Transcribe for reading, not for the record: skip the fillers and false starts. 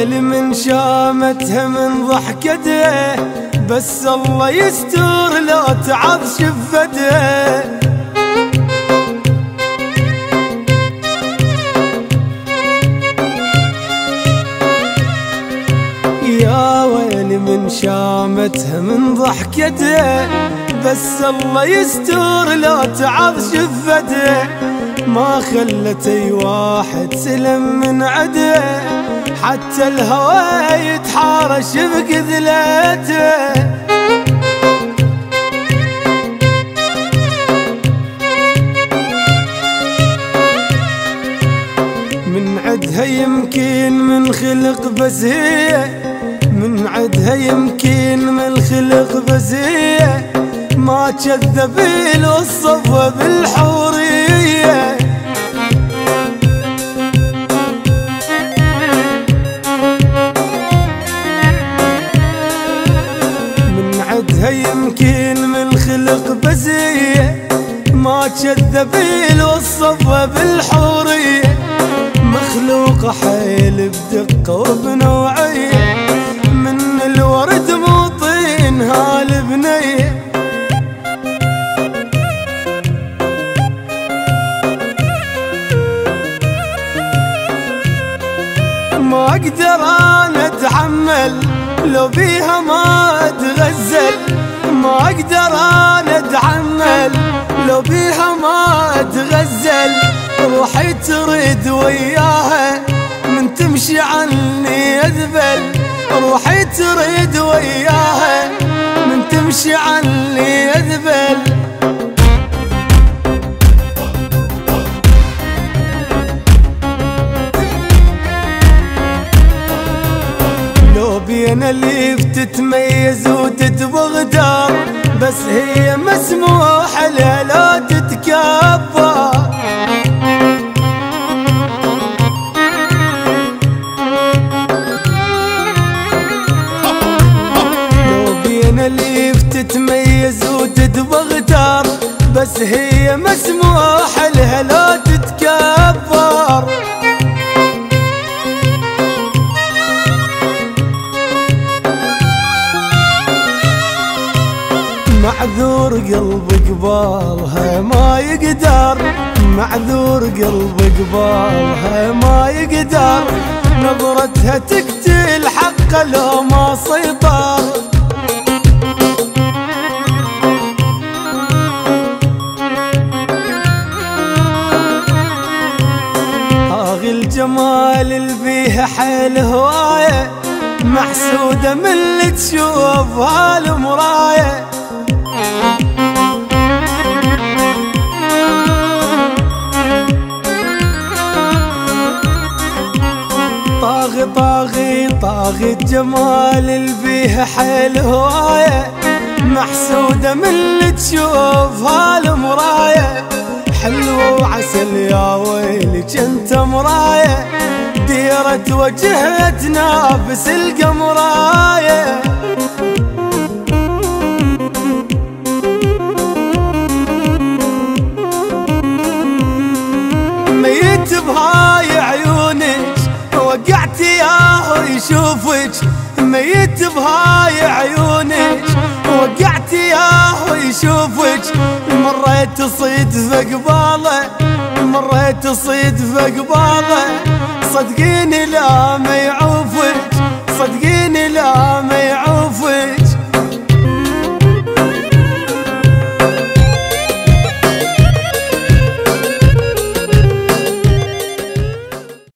ويلي من شامتها من ضحكته، بس الله يستر لو تعض شفته. يا ويلي من شامتها من ضحكته، بس الله يستر لو تعض شفته. ما خلت اي واحد سلم من عده، حتى الهوى يتحارش بكذلته. من عدها يمكن من خلق بس هي، من عدها يمكن من خلق بس هي، ما كذب الوصفة بالحورية. من عدها يمكن من خلق بس هي، ما كذب الوصفة بالحورية. مخلوقة حيل بدقة وبنوعية، من الورد مو طينها البنية. ما اقدر انا اتحمل لو بيها ما اتغزل، ما اقدر انا اتحمل لو بيها ما اتغزل. روحي تريد وياها من تمشي عني اذبل، روحي تريد وياها من تمشي عني اذبل. لو بين اللي بتتميز وتتبغ دار، بس هي مسموح لها لا تتكبر. لو بين اللي بتتميز وتتبغ دار، بس هي مسموح لها لا تتكبر. معذور قلب قبالها ما يقدر، معذور قلب قبالها ما يقدر. نظرتها تقتل حق لو ما سيطر. طاغي الجمال اللي فيها حيل هواية، محسودة من اللي تشوفها المراية. طاغي طاغي طاغي الجمال اللي فيها حيل هواية، محسودة من اللي تشوفها المراية. حلوة وعسل يا ويلي جنت مراية، ديرة وجهها تنافس القمراية. ميت بهاي عيونك وقعت ياه يشوفك، ميت بهاي عيونك وقعت ياه يشوفك. مريت صيد في قباله، مريت صيد في قباله. صدقيني لا ما يعوفك، صدقيني لا ما يعوفك.